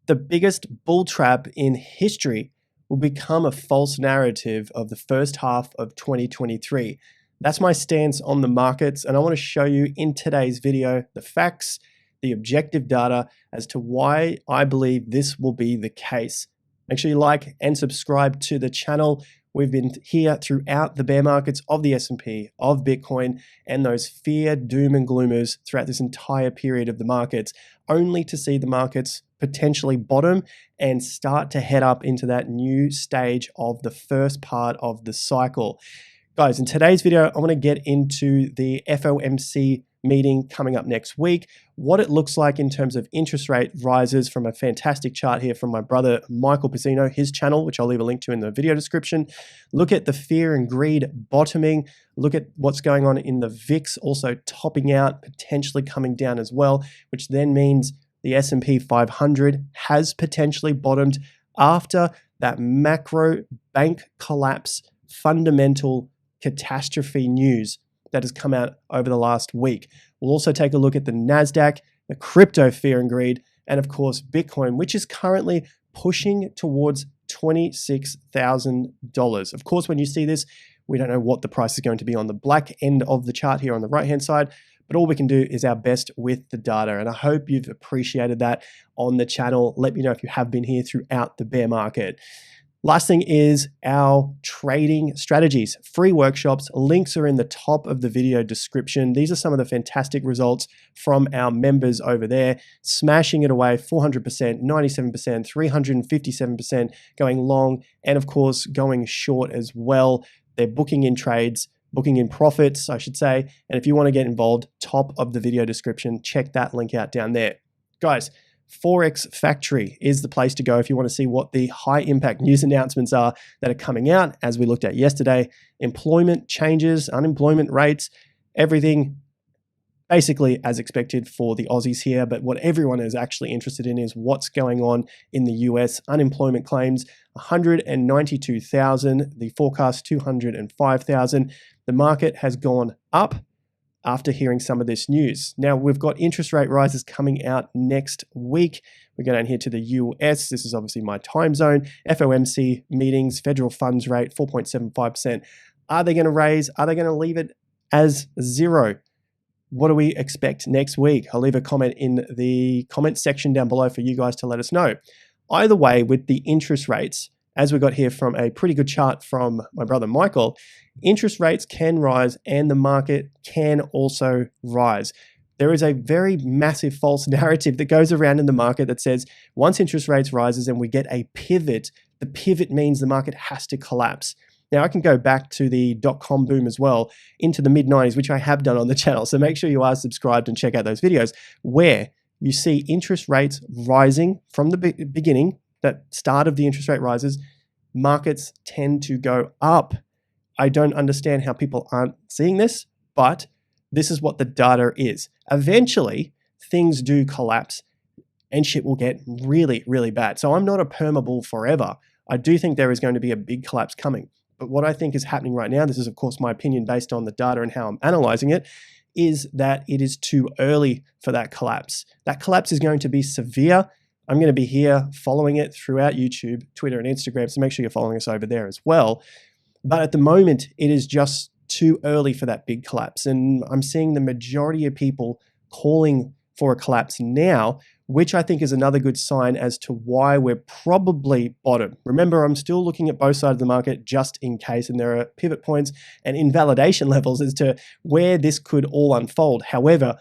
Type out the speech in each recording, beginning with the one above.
The biggest bull trap in history will become a false narrative of the first half of 2023. That's my stance on the markets, and I want to show you in today's video the facts, the objective data as to why I believe this will be the case. Make sure you like and subscribe to the channel. We've been here throughout the bear markets of the S&P, of Bitcoin, and those fear, doom, and gloomers throughout this entire period of the markets, only to see the markets potentially bottom and start to head up into that new stage of the first part of the cycle. Guys, in today's video, I want to get into the FOMC meeting coming up next week, what it looks like in terms of interest rate rises from a fantastic chart here from my brother Michael Pizzino, his channel, which I'll leave a link to in the video description. Look at the fear and greed bottoming. Look at what's going on in the VIX, also topping out, potentially coming down as well, which then means the SP 500 has potentially bottomed after that macro bank collapse, fundamental catastrophe news that has come out over the last week. We'll also take a look at the NASDAQ, the crypto fear and greed, and of course, Bitcoin, which is currently pushing towards $26,000. Of course, when you see this, we don't know what the price is going to be on the black end of the chart here on the right-hand side, but all we can do is our best with the data. And I hope you've appreciated that on the channel. Let me know if you have been here throughout the bear market. Last thing is our trading strategies, free workshops. Links are in the top of the video description. These are some of the fantastic results from our members over there, smashing it away 400%, 97%, 357%, going long, and of course, going short as well. They're booking in trades, booking in profits, I should say. And if you want to get involved, top of the video description, check that link out down there. Guys, Forex Factory is the place to go if you want to see what the high impact news announcements are that are coming out, as we looked at yesterday. Employment changes, unemployment rates, everything basically as expected for the Aussies here. But what everyone is actually interested in is what's going on in the US. Unemployment claims 192,000, the forecast 205,000. The market has gone up after hearing some of this news. Now, we've got interest rate rises coming out next week. We go down here to the US. This is obviously my time zone. FOMC meetings, federal funds rate, 4.75%. Are they going to raise? Are they going to leave it as zero? What do we expect next week? I'll leave a comment in the comment section down below for you guys to let us know. Either way, with the interest rates, as we got here from a pretty good chart from my brother Michael, interest rates can rise and the market can also rise. There is a very massive false narrative that goes around in the market that says once interest rates rises and we get a pivot, the pivot means the market has to collapse. Now, I can go back to the dot-com boom as well into the mid-90s, which I have done on the channel. So make sure you are subscribed and check out those videos where you see interest rates rising from the beginning, that start of the interest rate rises, markets tend to go up. I don't understand how people aren't seeing this, but this is what the data is. Eventually, things do collapse and shit will get really, really bad. So I'm not a permabull forever. I do think there is going to be a big collapse coming. But what I think is happening right now, this is of course my opinion based on the data and how I'm analyzing it, is that it is too early for that collapse. That collapse is going to be severe. I'm going to be here following it throughout YouTube, Twitter, and Instagram, so make sure you're following us over there as well. But at the moment, it is just too early for that big collapse. And I'm seeing the majority of people calling for a collapse now, which I think is another good sign as to why we're probably bottom. Remember, I'm still looking at both sides of the market just in case, and there are pivot points and invalidation levels as to where this could all unfold. However,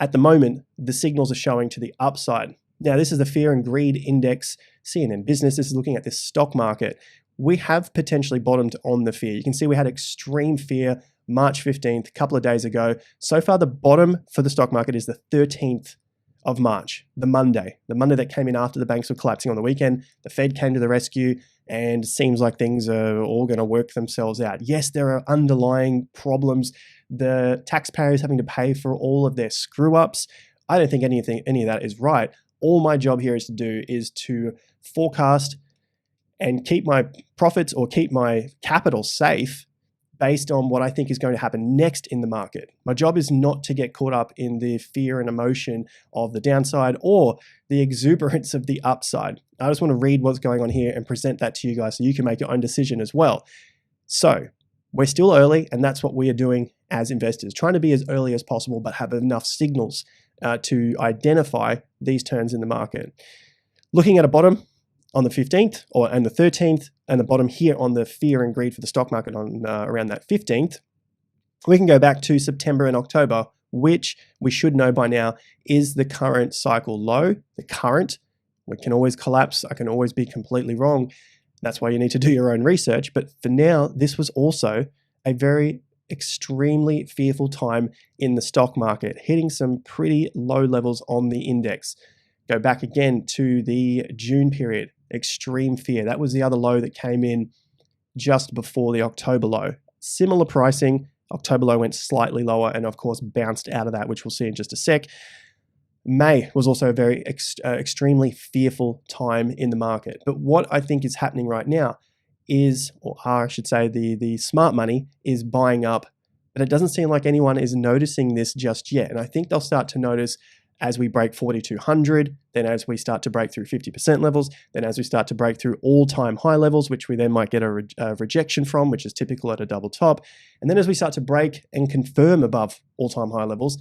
at the moment, the signals are showing to the upside. Now, this is the Fear and Greed Index, CNN Business. This is looking at this stock market. We have potentially bottomed on the fear. You can see we had extreme fear March 15th, a couple of days ago. So far, the bottom for the stock market is the 13th of March, the Monday that came in after the banks were collapsing on the weekend. The Fed came to the rescue and it seems like things are all going to work themselves out. Yes, there are underlying problems. The taxpayers having to pay for all of their screw-ups. I don't think any of that is right. All my job here is to forecast and keep my profits or keep my capital safe based on what I think is going to happen next in the market. My job is not to get caught up in the fear and emotion of the downside or the exuberance of the upside. I just want to read what's going on here and present that to you guys so you can make your own decision as well. So we're still early, and that's what we are doing as investors, trying to be as early as possible, but have enough signals to identify these turns in the market. Looking at a bottom on the 15th and the 13th, and the bottom here on the fear and greed for the stock market on around that 15th, we can go back to September and October, which we should know by now is the current cycle low. The current, we can always collapse. I can always be completely wrong. That's why you need to do your own research. But for now, this was also a very extremely fearful time in the stock market, hitting some pretty low levels on the index. Go back again to the June period, extreme fear. That was the other low that came in just before the October low. Similar pricing. October low went slightly lower and of course bounced out of that, which we'll see in just a sec. May was also a very extremely fearful time in the market. But what I think is happening right now is, or I should say, the smart money is buying up, but it doesn't seem like anyone is noticing this just yet. And I think they'll start to notice as we break 4,200, then as we start to break through 50% levels, then as we start to break through all-time high levels, which we then might get a rejection from, which is typical at a double top. And then as we start to break and confirm above all-time high levels,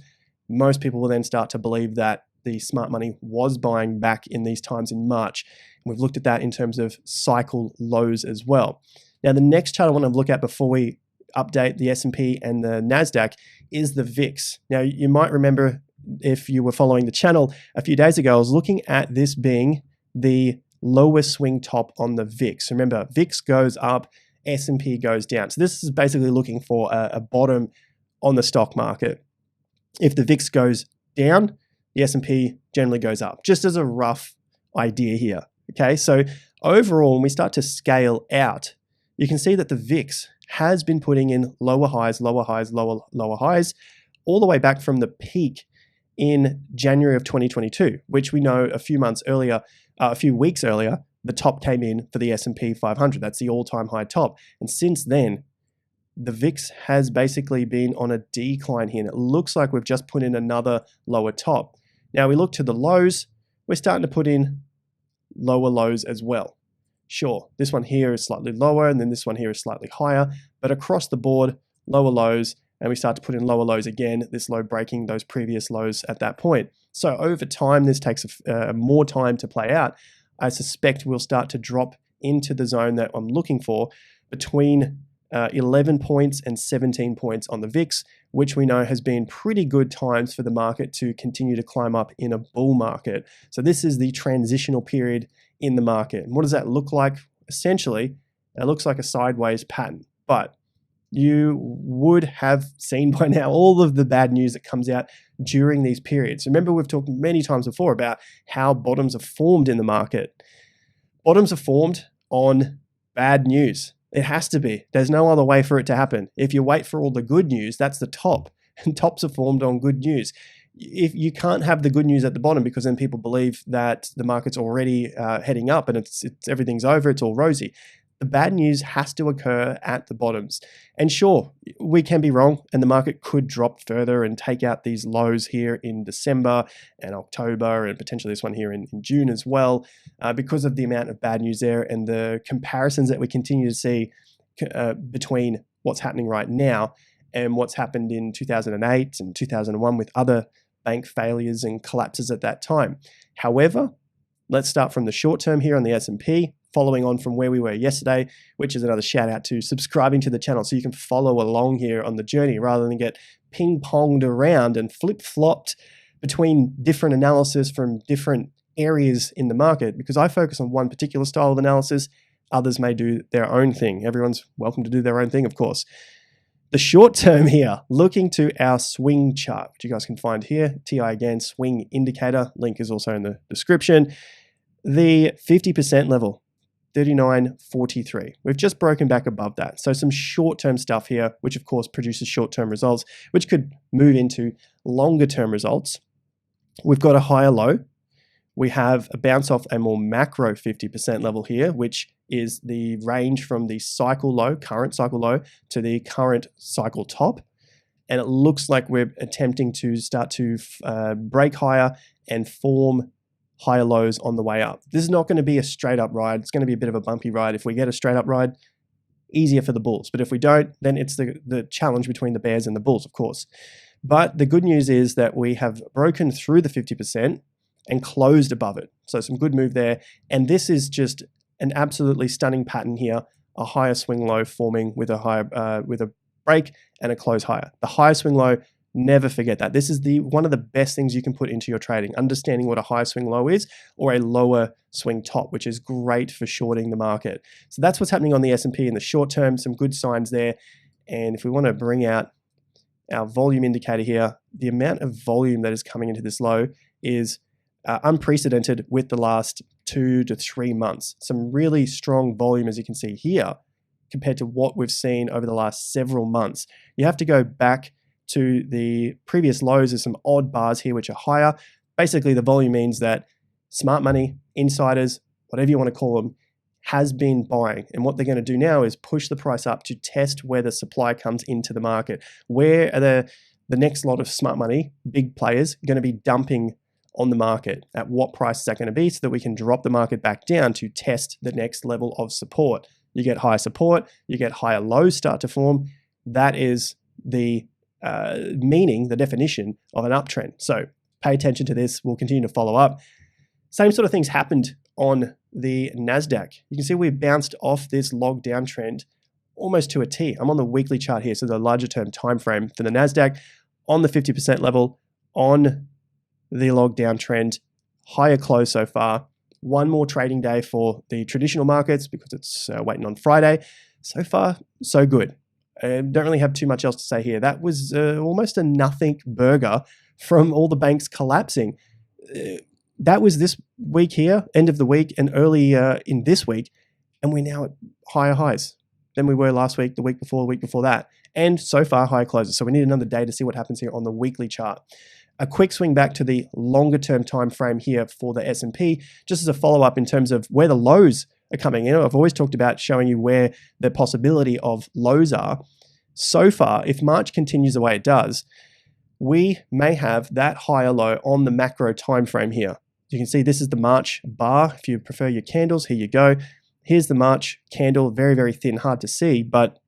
most people will then start to believe that the smart money was buying back in these times in March. And we've looked at that in terms of cycle lows as well. Now, the next chart I want to look at before we update the S&P and the NASDAQ is the VIX. Now, you might remember if you were following the channel a few days ago, I was looking at this being the lowest swing top on the VIX. Remember, VIX goes up, S&P goes down. So this is basically looking for a bottom on the stock market. If the VIX goes down, the S&P generally goes up, just as a rough idea here. Okay, so overall, when we start to scale out, you can see that the VIX has been putting in lower highs, lower highs, lower highs, all the way back from the peak in January of 2022, which we know a few weeks earlier, the top came in for the SP 500. That's the all-time high top. And since then, the VIX has basically been on a decline here. And it looks like we've just put in another lower top. Now we look to the lows, we're starting to put in lower lows as well. Sure, this one here is slightly lower, and then this one here is slightly higher, but across the board, lower lows, and we start to put in lower lows again, this low breaking those previous lows at that point. So over time, this takes more time to play out. I suspect we'll start to drop into the zone that I'm looking for between 11 points and 17 points on the VIX, which we know has been pretty good times for the market to continue to climb up in a bull market. So this is the transitional period in the market. And what does that look like? Essentially, it looks like a sideways pattern, but you would have seen by now all of the bad news that comes out during these periods. Remember, we've talked many times before about how bottoms are formed in the market. Bottoms are formed on bad news. It has to be. There's no other way for it to happen. If you wait for all the good news, that's the top. And tops are formed on good news. If you can't have the good news at the bottom, because then people believe that the market's already heading up and it's everything's over, it's all rosy. The bad news has to occur at the bottoms. And sure, we can be wrong, and the market could drop further and take out these lows here in December and October, and potentially this one here in June as well, because of the amount of bad news there and the comparisons that we continue to see between what's happening right now and what's happened in 2008 and 2001 with other bank failures and collapses at that time. However, let's start from the short term here on the S&P, following on from where we were yesterday, which is another shout out to subscribing to the channel so you can follow along here on the journey rather than get ping-ponged around and flip-flopped between different analysis from different areas in the market, because I focus on one particular style of analysis. Others may do their own thing. Everyone's welcome to do their own thing, of course. The short term here, looking to our swing chart, which you guys can find here, TI again, swing indicator, link is also in the description. The 50% level, 39.43. We've just broken back above that. So some short-term stuff here, which of course produces short-term results, which could move into longer-term results. We've got a higher low. we have a bounce off a more macro 50% level here, which is the range from the cycle low, current cycle low, to the current cycle top. And it looks like we're attempting to start to break higher and form higher lows on the way up. This is not going to be a straight up ride. It's going to be a bit of a bumpy ride. If we get a straight up ride, easier for the bulls. But if we don't, then it's the challenge between the bears and the bulls, of course. But the good news is that we have broken through the 50% and closed above it. So some good move there. And this is just an absolutely stunning pattern here, a higher swing low forming with a higher with a break and a close higher. The higher swing low, never forget that. This is one of the best things you can put into your trading, understanding what a higher swing low is or a lower swing top, which is great for shorting the market. So that's what's happening on the S&P in the short term, some good signs there. And if we want to bring out our volume indicator here, the amount of volume that is coming into this low is unprecedented with the last 2 to 3 months. Some really strong volume, as you can see here, compared to what we've seen over the last several months. You have to go back to the previous lows. There's some odd bars here which are higher. Basically, the volume means that smart money, insiders, whatever you want to call them, has been buying. And what they're going to do now is push the price up to test where the supply comes into the market. Where are the next lot of smart money, big players, going to be dumping on the market? At what price is that going to be so that we can drop the market back down to test the next level of support? You get higher support, you get higher lows start to form. That is the meaning, the definition of an uptrend. So pay attention to this. We'll continue to follow up. Same sort of things happened on the NASDAQ. You can see we've bounced off this log downtrend almost to a T. I'm on the weekly chart here, so the larger term time frame for the NASDAQ on the 50% level on the log downtrend, higher close so far. One more trading day for the traditional markets because it's waiting on Friday. So far, so good. I don't really have too much else to say here. That was almost a nothing burger from all the banks collapsing. That was this week here, end of the week, and early in this week, and we're now at higher highs than we were last week, the week before, the week before that, and so far higher closes. So we need another day to see what happens here on the weekly chart. A quick swing back to the longer term time frame here for the S&P, just as a follow-up in terms of where the lows are coming in. I've always talked about showing you where the possibility of lows are. So far, if March continues the way it does, we may have that higher low on the macro time frame here. You can see this is the March bar. If you prefer your candles, here you go. Here's the March candle, very, very thin, hard to see, but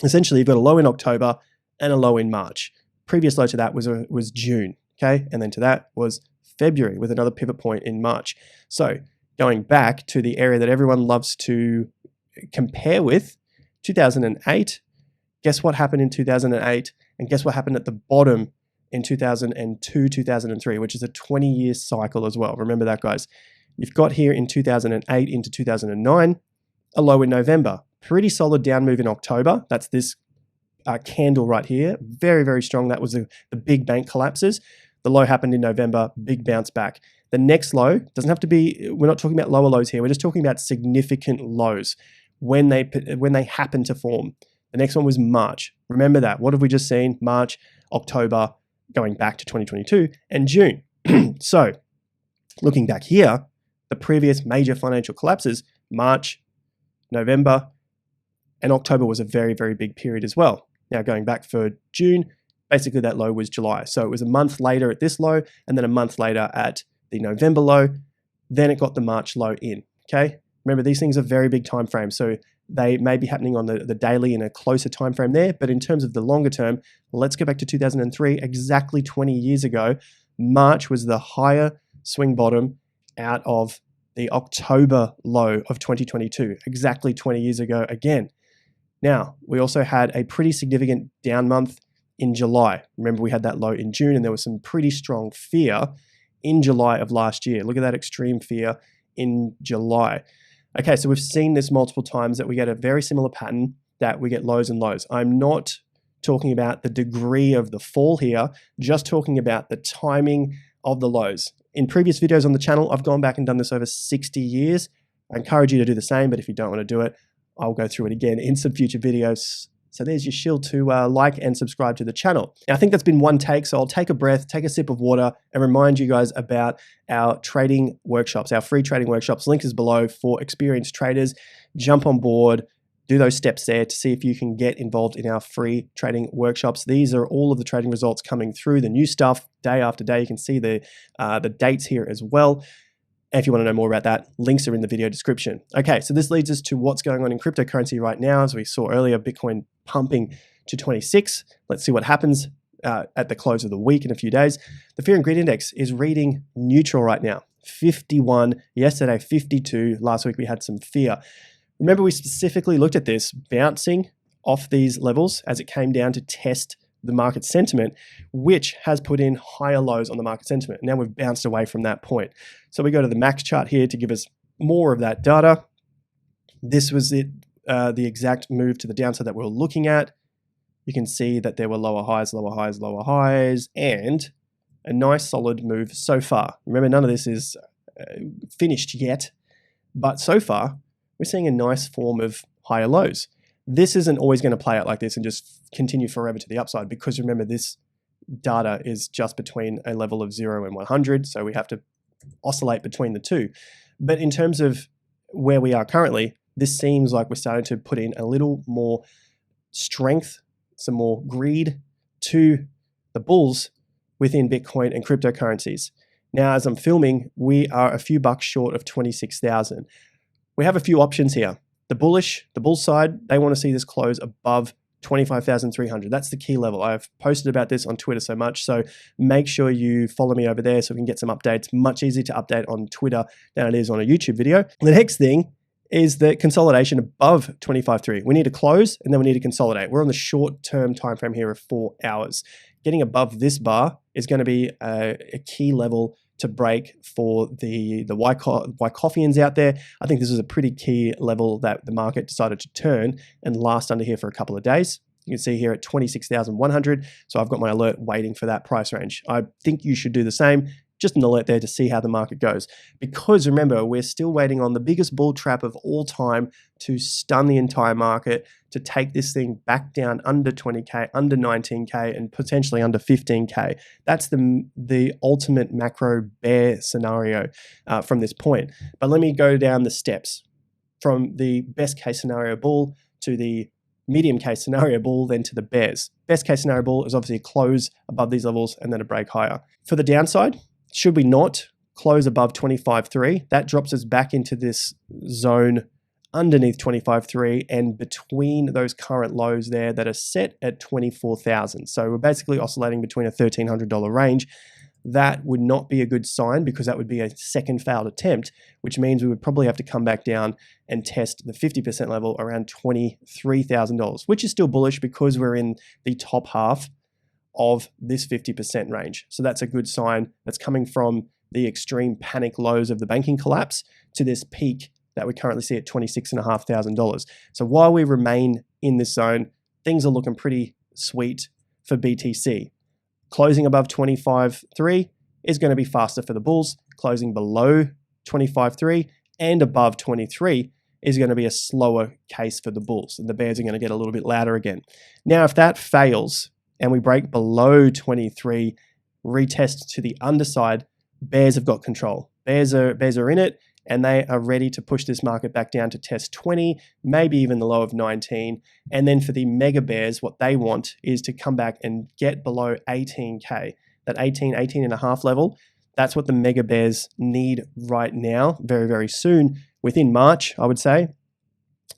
essentially you've got a low in October and a low in March. Previous low to that was June, okay? And then to that was February with another pivot point in March. So going back to the area that everyone loves to compare with, 2008, guess what happened in 2008? And guess what happened at the bottom in 2002, 2003, which is a 20-year cycle as well. Remember that, guys. You've got here in 2008 into 2009, a low in November. Pretty solid down move in October. That's this candle right here. Very, very strong. That was the big bank collapses. The low happened in November, big bounce back. The next low doesn't have to be, we're not talking about lower lows here. We're just talking about significant lows when they happen to form. The next one was March. Remember that. What have we just seen? March, October, going back to 2022, and June. So looking back here, the previous major financial collapses, March, November, and October was a very, very big period as well. Now going back for June, basically that low was July. So it was a month later at this low, and then a month later at the November low. Then it got the March low in, okay? Remember, these things are very big time frames, so they may be happening on the daily in a closer time frame there, but in terms of the longer term, let's go back to 2003, exactly 20 years ago. March was the higher swing bottom out of the October low of 2022, exactly 20 years ago again. Now, we also had a pretty significant down month in July. Remember, we had that low in June, and there was some pretty strong fear in July of last year. Look at that extreme fear in July. Okay, so we've seen this multiple times that we get a very similar pattern, that we get lows and lows. I'm not talking about the degree of the fall here, just talking about the timing of the lows. In previous videos on the channel, I've gone back and done this over 60 years. I encourage you to do the same, but if you don't want to do it, I'll go through it again in some future videos. So there's your shield to like and subscribe to the channel. Now, I think that's been one take, so I'll take a breath, take a sip of water, and remind you guys about our trading workshops, our free trading workshops. Link is below for experienced traders. Jump on board, do those steps there to see if you can get involved in our free trading workshops. These are all of the trading results coming through, the new stuff day after day. You can see the dates here as well. And if you want to know more about that, links are in the video description. Okay, so this leads us to what's going on in cryptocurrency right now. As we saw earlier, Bitcoin pumping to 26. Let's see what happens at the close of the week in a few days. The Fear and Greed Index is reading neutral right now. 51, yesterday 52, last week we had some fear. Remember, we specifically looked at this bouncing off these levels as it came down to test the market sentiment, which has put in higher lows on the market sentiment. Now we've bounced away from that point. So we go to the max chart here to give us more of that data. This was it, the exact move to the downside that we were looking at. You can see that there were lower highs, lower highs, lower highs, and a nice solid move so far. Remember, none of this is finished yet, but so far, we're seeing a nice form of higher lows. This isn't always going to play out like this and just continue forever to the upside, because remember, this data is just between a level of 0 and 100, so we have to oscillate between the two. But in terms of where we are currently, this seems like we're starting to put in a little more strength, some more greed to the bulls within Bitcoin and cryptocurrencies. Now, as I'm filming, we are a few bucks short of 26,000. We have a few options here. The bull side, they want to see this close above 25,300. That's the key level. I've posted about this on Twitter so much, so make sure you follow me over there so we can get some updates. Much easier to update on Twitter than it is on a YouTube video. The next thing is the consolidation above 25.3. We need to close and then we need to consolidate. We're on the short-term time frame here of 4 hours. Getting above this bar is going to be a key level to break for the Wyckofians out there. I think this is a pretty key level that the market decided to turn and last under here for a couple of days. You can see here at 26,100. So I've got my alert waiting for that price range. I think you should do the same. Just an alert there to see how the market goes. Because remember, we're still waiting on the biggest bull trap of all time to stun the entire market, to take this thing back down under 20K, under 19K, and potentially under 15K. That's the ultimate macro bear scenario from this point. But let me go down the steps from the best case scenario bull to the medium case scenario bull, then to the bears. Best case scenario bull is obviously a close above these levels and then a break higher. For the downside, should we not close above 25.3, that drops us back into this zone underneath 25.3 and between those current lows there that are set at 24,000. So we're basically oscillating between a $1,300 range. That would not be a good sign, because that would be a second failed attempt, which means we would probably have to come back down and test the 50% level around $23,000, which is still bullish because we're in the top half of this 50% range. So that's a good sign. That's coming from the extreme panic lows of the banking collapse to this peak that we currently see at $26,500. So while we remain in this zone, things are looking pretty sweet for BTC. Closing above 25.3 is going to be faster for the bulls. Closing below 25.3 and above 23 is going to be a slower case for the bulls, and the bears are going to get a little bit louder again. Now, if that fails and we break below 23, retest to the underside, bears have got control. Bears are in it, and they are ready to push this market back down to test 20, maybe even the low of 19. And then for the mega bears, what they want is to come back and get below 18K, that 18 and a half level. That's what the mega bears need right now, very, very soon, within March, I would say,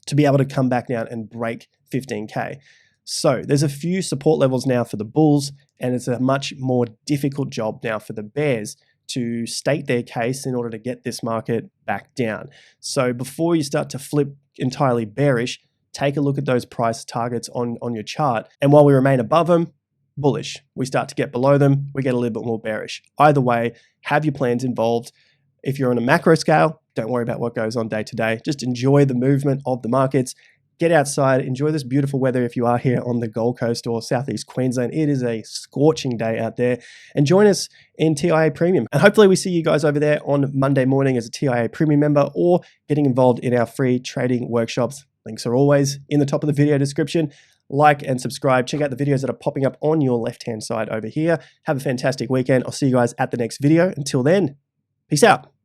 to be able to come back down and break 15K. So there's a few support levels now for the bulls, and it's a much more difficult job now for the bears to state their case in order to get this market back down. So before you start to flip entirely bearish, take a look at those price targets on your chart. And while we remain above them, bullish. We start to get below them, we get a little bit more bearish. Either way, have your plans involved. If you're on a macro scale, don't worry about what goes on day to day. Just enjoy the movement of the markets. Get outside, enjoy this beautiful weather if you are here on the Gold Coast or Southeast Queensland. It is a scorching day out there. And join us in TIA Premium. And hopefully we see you guys over there on Monday morning as a TIA Premium member or getting involved in our free trading workshops. Links are always in the top of the video description. Like and subscribe. Check out the videos that are popping up on your left-hand side over here. Have a fantastic weekend. I'll see you guys at the next video. Until then, peace out.